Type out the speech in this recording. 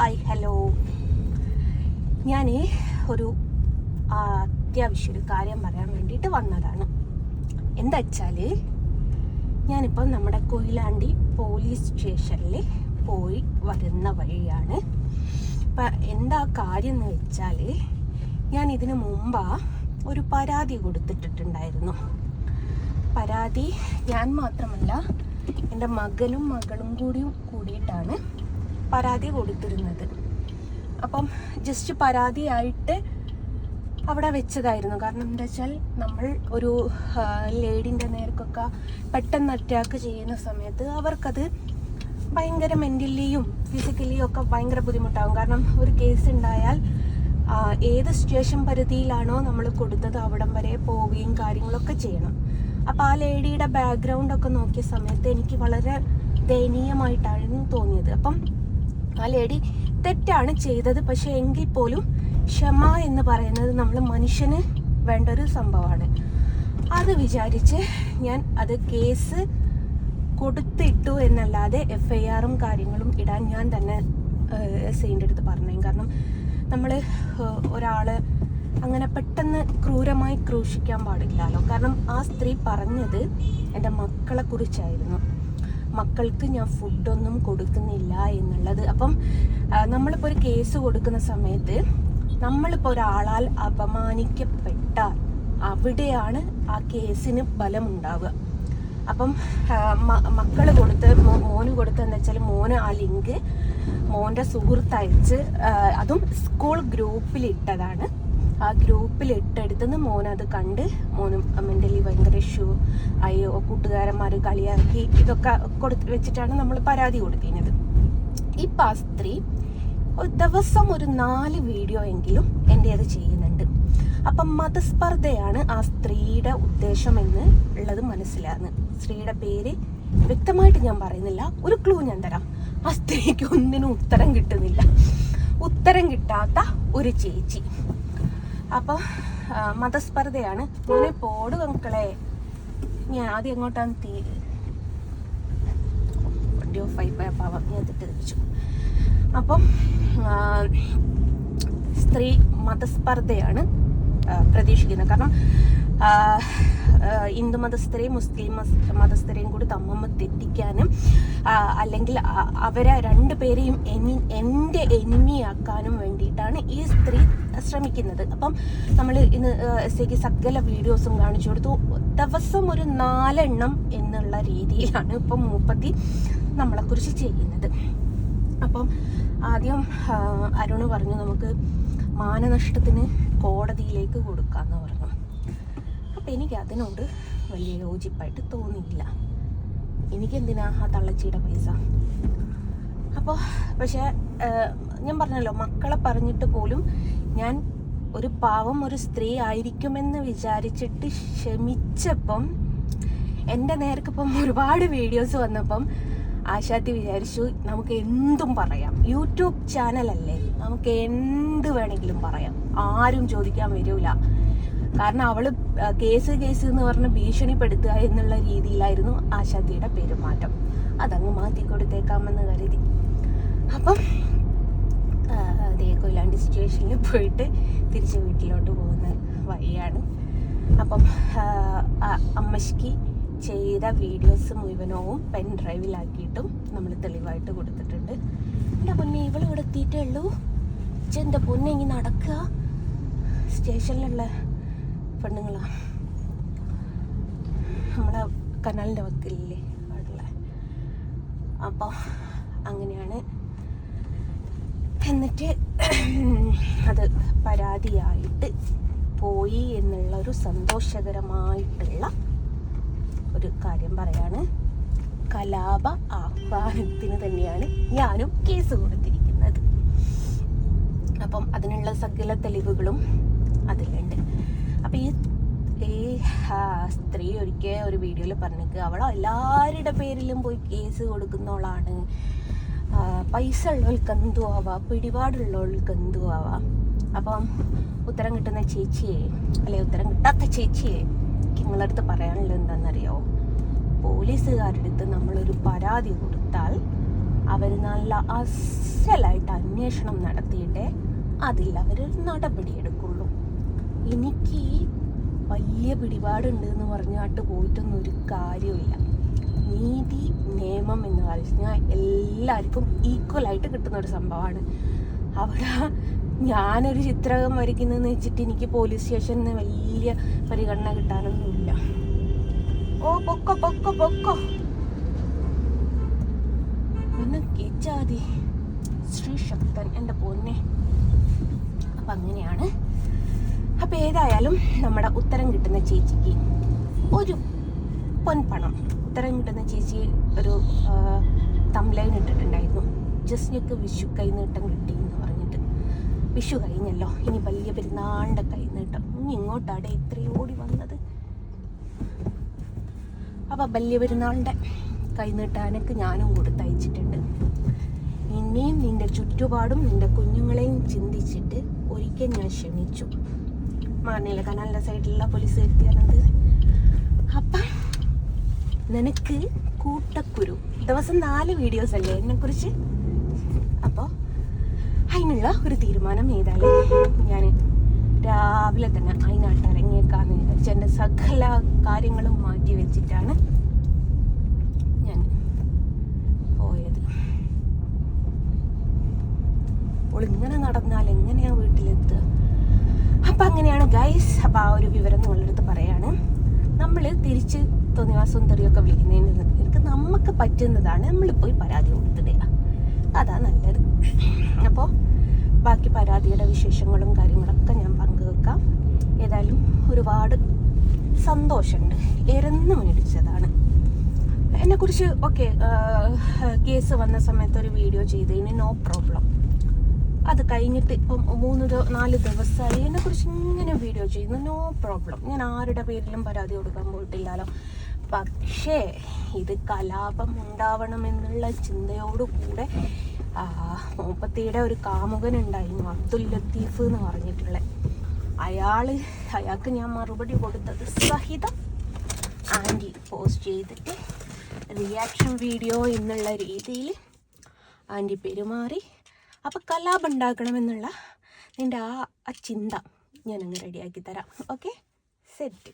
Hi hello, ഞാൻ ഒരു അത്യാവശ്യം ഒരു കാര്യം പറയാൻ വേണ്ടിയിട്ട് വന്നതാണ്. എന്താ വെച്ചാൽ ഞാനിപ്പം നമ്മുടെ കൊയിലാണ്ടി പോലീസ് സ്റ്റേഷനിൽ പോയി വരുന്ന വഴിയാണ്. അപ്പം എന്താ കാര്യം എന്ന് വെച്ചാൽ ഞാൻ ഇതിനു മുമ്പ് ഒരു പരാതി കൊടുത്തിട്ടുണ്ടായിരുന്നു. പരാതി ഞാൻ മാത്രമല്ല, എൻ്റെ മകനും മകളും കൂടിയിട്ടാണ് പരാതി കൊടുത്തിരുന്നത്. അപ്പം ജസ്റ്റ് പരാതിയായിട്ട് അവിടെ വെച്ചതായിരുന്നു. കാരണം എന്താ വെച്ചാൽ നമ്മൾ ഒരു ലേഡീൻ്റെ നേർക്കൊക്കെ പെട്ടെന്ന് അറ്റാക്ക് ചെയ്യുന്ന സമയത്ത് അവർക്കത് ഭയങ്കര മെൻ്റലിയും ഫിസിക്കലിയും ഒക്കെ ഭയങ്കര ബുദ്ധിമുട്ടാകും. കാരണം ഒരു കേസ് ഉണ്ടായാൽ ഏത് സ്റ്റേഷൻ പരിധിയിലാണോ നമ്മൾ കൊടുത്തത് അവിടം വരെ പോവുകയും കാര്യങ്ങളൊക്കെ ചെയ്യണം. അപ്പോൾ ആ ലേഡിയുടെ ബാക്ക്ഗ്രൗണ്ടൊക്കെ നോക്കിയ സമയത്ത് എനിക്ക് വളരെ ദയനീയമായിട്ടായിരുന്നു തോന്നിയത്. അപ്പം ആ ലേഡി തെറ്റാണ് ചെയ്തത്, പക്ഷെ എങ്കിൽ പോലും ക്ഷമ എന്ന് പറയുന്നത് നമ്മൾ മനുഷ്യന് വേണ്ട ഒരു സംഭവമാണ്. അത് വിചാരിച്ച് ഞാൻ അത് കേസ് കൊടുത്തിട്ടു എന്നല്ലാതെ FIR-ഉം കാര്യങ്ങളും ഇടാൻ ഞാൻ തന്നെ SIൻ്റെ അടുത്ത് പറഞ്ഞു. കാരണം നമ്മൾ ഒരാളെ അങ്ങനെ പെട്ടെന്ന് ക്രൂരമായി ക്രൂശിക്കാൻ പാടില്ലല്ലോ. കാരണം ആ സ്ത്രീ പറഞ്ഞത് എൻ്റെ മക്കളെ കുറിച്ചായിരുന്നു. മക്കൾക്ക് ഞാൻ ഫുഡൊന്നും കൊടുക്കുന്നില്ല എന്നുള്ളത്. അപ്പം നമ്മളിപ്പോൾ ഒരു കേസ് കൊടുക്കുന്ന സമയത്ത് നമ്മളിപ്പോൾ ഒരാളാൽ അപമാനിക്കപ്പെട്ടാൽ അവിടെയാണ് ആ കേസിന് ബലമുണ്ടാവുക. അപ്പം മോന് കൊടുത്ത് എന്താ വെച്ചാൽ മോന് ആ ലിങ്ക് മോൻ്റെ സുഹൃത്ത് അയച്ച്, അതും സ്കൂൾ ഗ്രൂപ്പിലിട്ടതാണ്. ആ ഗ്രൂപ്പിൽ ഇട്ടെടുത്തുനിന്ന് മോനത് കണ്ട് മോനും മെൻ്റലി ഭയങ്കര ഇഷ്യൂ ആയി. കൂട്ടുകാരന്മാർ കളിയാക്കി ഇതൊക്കെ വെച്ചിട്ടാണ് നമ്മൾ പരാതി കൊടുക്കുന്നത്. ഇപ്പം ആ സ്ത്രീ ദിവസം ഒരു 4 വീഡിയോ എങ്കിലും എൻ്റേത് ചെയ്യുന്നുണ്ട്. അപ്പം മതസ്പർദ്ധയാണ് ആ സ്ത്രീയുടെ ഉദ്ദേശം എന്ന് ഉള്ളത് മനസ്സിലാകുന്നത്. സ്ത്രീയുടെ പേര് വ്യക്തമായിട്ട് ഞാൻ പറയുന്നില്ല, ഒരു ക്ലൂ ഞാൻ തരാം. ആ സ്ത്രീക്ക് ഒന്നിനും ഉത്തരം കിട്ടുന്നില്ല. ഉത്തരം കിട്ടാത്ത ഒരു ചേച്ചി. അപ്പോൾ മതസ്പർദ്ധയാണ്. മോനെ പോട് മക്കളെ, ഞാൻ ആദ്യം എങ്ങോട്ടാണ് ഞാൻ തെറ്റിദ്ധരിച്ചു. അപ്പം സ്ത്രീ മതസ്പർദ്ധയാണ് പ്രതീക്ഷിക്കുന്നത്. കാരണം ഹിന്ദു മതസ്ഥരെയും മുസ്ലിം മതസ്ഥരെയും കൂടി തമ്മ തെറ്റിക്കാനും അല്ലെങ്കിൽ അവരെ രണ്ടുപേരെയും എൻ്റെ എനിമിയാക്കാനും വേണ്ടിയിട്ടാണ് ഈ സ്ത്രീ ശ്രമിക്കുന്നത്. അപ്പം നമ്മൾ ഇന്ന് SIക്ക് സകല വീഡിയോസും കാണിച്ചു കൊടുത്തു. ദിവസം ഒരു 4 എണ്ണം എന്നുള്ള രീതിയിലാണ് ഇപ്പം മൂപ്പത്തി നമ്മളെക്കുറിച്ച് ചെയ്യുന്നത്. അപ്പം ആദ്യം അരുണ് പറഞ്ഞു നമുക്ക് മാനനഷ്ടത്തിന് കോടതിയിലേക്ക് കൊടുക്കാമെന്ന് പറഞ്ഞു. അപ്പം എനിക്ക് അതിനോട് വലിയ യോജിപ്പായിട്ട് തോന്നിയില്ല. എനിക്കെന്തിനാ ആ തള്ളച്ചിയുടെ പൈസ? അപ്പോൾ പക്ഷേ ഞാൻ പറഞ്ഞല്ലോ, മക്കളെ പറഞ്ഞിട്ട് പോലും ഞാൻ ഒരു പാവം ഒരു സ്ത്രീ ആയിരിക്കുമെന്ന് വിചാരിച്ചിട്ട് ക്ഷമിച്ചപ്പം എൻ്റെ നേർക്കിപ്പം ഒരുപാട് വീഡിയോസ് വന്നപ്പം ആശാത്തി വിചാരിച്ചു നമുക്ക് എന്തും പറയാം. യൂട്യൂബ് ചാനലല്ലേ, നമുക്ക് എന്ത് വേണമെങ്കിലും പറയാം, ആരും ചോദിക്കാൻ വരില്ല. കാരണം അവള് കേസ് എന്ന് പറഞ്ഞ് ഭീഷണിപ്പെടുത്തുക എന്നുള്ള രീതിയിലായിരുന്നു ആശാത്തിയുടെ പെരുമാറ്റം. അതങ്ങ് മാറ്റി കൊടുത്തേക്കാമെന്ന് കരുതി. അപ്പം കൊയിലാണ്ടി സ്റ്റേഷനിൽ പോയിട്ട് തിരിച്ച് വീട്ടിലോട്ട് പോകുന്ന വഴിയാണ്. അപ്പം അമ്മശ്ക്ക് ചെയ്ത വീഡിയോസ് മുഴുവനവും പെൻ ഡ്രൈവിലാക്കിയിട്ടും നമ്മൾ തെളിവായിട്ട് കൊടുത്തിട്ടുണ്ട്. എൻ്റെ പൊന്നെ, ഇവളിവിടെ എത്തിയിട്ടേ ഉള്ളൂ. എൻ്റെ പൊന്നെ, ഇങ്ങനെ നടക്കുക. സ്റ്റേഷനിലുള്ള പെണ്ണുങ്ങളാ, നമ്മളെ കനാലിൻ്റെ വക്കില്ലേ അവിടെ. അപ്പോൾ അങ്ങനെയാണ്. എന്നിട്ട് അത് പരാതിയായിട്ട് പോയി എന്നുള്ളൊരു സന്തോഷകരമായിട്ടുള്ള ഒരു കാര്യം പറയാണ്. കലാപ ആഹ്വാനത്തിന് തന്നെയാണ് ഞാനും കേസ് കൊടുത്തിരിക്കുന്നത്. അപ്പം അതിനുള്ള സകല തെളിവുകളും അതിലുണ്ട്. അപ്പം ഈ സ്ത്രീ ഒരിക്കൽ ഒരു വീഡിയോയിൽ പറഞ്ഞിട്ട് അവൾ എല്ലാവരുടെ പേരിലും പോയി കേസ് കൊടുക്കുന്നവളാണ്. പൈസ ഉള്ളവൾക്ക് എന്തു ആവാം, പിടിപാടുള്ളവൾക്ക് എന്തു ആവാം. അപ്പം ഉത്തരം കിട്ടുന്ന ചേച്ചിയെ, അല്ലെങ്കിൽ ഉത്തരം കിട്ടാത്ത ചേച്ചിയെ നിങ്ങളടുത്ത് പറയാനുള്ളത് എന്താണെന്നറിയോ? പോലീസുകാരുടെ അടുത്ത് നമ്മളൊരു പരാതി കൊടുത്താൽ അവർ നല്ല അസലായിട്ട് അന്വേഷണം നടത്തിയിട്ടേ അതിൽ അവരൊരു നടപടിയെടുക്കുള്ളൂ. എനിക്ക് വലിയ പിടിപാടുണ്ട് എന്ന് പറഞ്ഞാട്ട് പോയിട്ടൊന്നും ഒരു കാര്യമില്ല. നീതി നിയമം എന്ന് പറഞ്ഞാൽ എല്ലാവർക്കും ഈക്വലായിട്ട് കിട്ടുന്ന ഒരു സംഭവമാണ്. അവിടെ ഞാനൊരു ചിത്രം വരയ്ക്കുന്നതെന്ന് വെച്ചിട്ട് എനിക്ക് പോലീസ് സ്റ്റേഷനിൽ നിന്ന് വലിയ പരിഗണന കിട്ടാനൊന്നുമില്ല. ഓ പൊക്കോ പൊക്കോ പൊക്കോ ഒന്ന് കേച്ചാതി ശ്രീ ശക്തൻ എൻ്റെ പൊന്നെ. അപ്പം അങ്ങനെയാണ്. അപ്പം ഏതായാലും നമ്മുടെ ഉത്തരം കിട്ടുന്ന ചേച്ചിക്ക് ഒരു പൊൻപണം, ഉത്തരം കിട്ടുന്ന ചേച്ചി ഒരു തംലൈൻ ഇട്ടിട്ടുണ്ടായിരുന്നു, ജസ്റ്റിനൊക്കെ വിഷു കൈനീട്ടം കിട്ടി എന്ന് പറഞ്ഞിട്ട്. വിഷു കഴിഞ്ഞല്ലോ, ഇനി വലിയ പെരുന്നാളിൻ്റെ കൈനീട്ടം. ഇനി ഇങ്ങോട്ടാടെ ഇത്രയും ഓടി വന്നത്. അപ്പം വലിയ പെരുന്നാളിൻ്റെ കൈനീട്ടാനൊക്കെ ഞാനും കൊടുത്തയച്ചിട്ടുണ്ട്. ഇനിയും നിൻ്റെ ചുറ്റുപാടും നിൻ്റെ കുഞ്ഞുങ്ങളെയും ചിന്തിച്ചിട്ട് ഒരിക്കൽ ഞാൻ ക്ഷണിച്ചു. മാർണിയിലെ കനാലിൻ്റെ സൈഡിലുള്ള പോലീസ് എത്തിയാണത്. അപ്പം നിനക്ക് കൂട്ടക്കുരു ദിവസം 4 വീഡിയോസ് അല്ലേ എന്നെക്കുറിച്ച്. അപ്പോൾ അതിനുള്ള ഒരു തീരുമാനം ചെയ്താലേ ഞാൻ രാവിലെ തന്നെ അതിനായിട്ട് ഇറങ്ങിയേക്കാന്ന് വിചാരിച്ചു. എൻ്റെ സകല കാര്യങ്ങളും മാറ്റി വെച്ചിട്ടാണ് ഞാൻ പോയത്. അപ്പോൾ ഇങ്ങനെ നടന്നാൽ എങ്ങനെയാണ് വീട്ടിലെത്തുക? അപ്പം അങ്ങനെയാണ് ഗൈസ്. അപ്പം ആ ഒരു വിവരം നിങ്ങളുടെ അടുത്ത് പറയാണ്. നമ്മൾ തിരിച്ച് തോന്നിവാസവും തെറിയൊക്കെ വിളിക്കുന്നതിന് എനിക്ക് നമുക്ക് പറ്റുന്നതാണ് നമ്മൾ പോയി പരാതി കൊടുത്തിടുക. അതാ നല്ലത്. അപ്പോൾ ബാക്കി പരാതിയുടെ വിശേഷങ്ങളും കാര്യങ്ങളൊക്കെ ഞാൻ പങ്കുവെക്കാം. ഏതായാലും ഒരുപാട് സന്തോഷമുണ്ട്. എരന്ന് മേടിച്ചതാണ് എന്നെക്കുറിച്ച്. ഓക്കെ, കേസ് വന്ന സമയത്ത് ഒരു വീഡിയോ ചെയ്തതിന് നോ പ്രോബ്ലം. അത് കഴിഞ്ഞിട്ട് ഇപ്പം 3-4 ദിവസമായി എന്നെക്കുറിച്ച് ഇങ്ങനെ വീഡിയോ ചെയ്യുന്നു, നോ പ്രോബ്ലം. ഞാൻ ആരുടെ പേരിലും പരാതി കൊടുക്കാൻ പോയിട്ടില്ലല്ലോ. പക്ഷേ ഇത് കലാപം ഉണ്ടാവണമെന്നുള്ള ചിന്തയോടുകൂടെ മൂപ്പത്തിയുടെ ഒരു കാമുകൻ ഉണ്ടായിരുന്നു, അബ്ദുൽ ലത്തീഫ് എന്ന് പറഞ്ഞിട്ടുള്ള അയാൾക്ക് ഞാൻ മറുപടി കൊടുത്തത് സഹിതം ആൻറ്റി പോസ്റ്റ് ചെയ്തിട്ട് റിയാക്ഷൻ വീഡിയോ എന്നുള്ള രീതിയിൽ ആൻറ്റി പെരുമാറി. അപ്പം കലാപം ഉണ്ടാക്കണമെന്നുള്ള നിൻ്റെ ആ ചിന്ത ഞാനങ്ങ് റെഡിയാക്കി തരാം. Okay, set.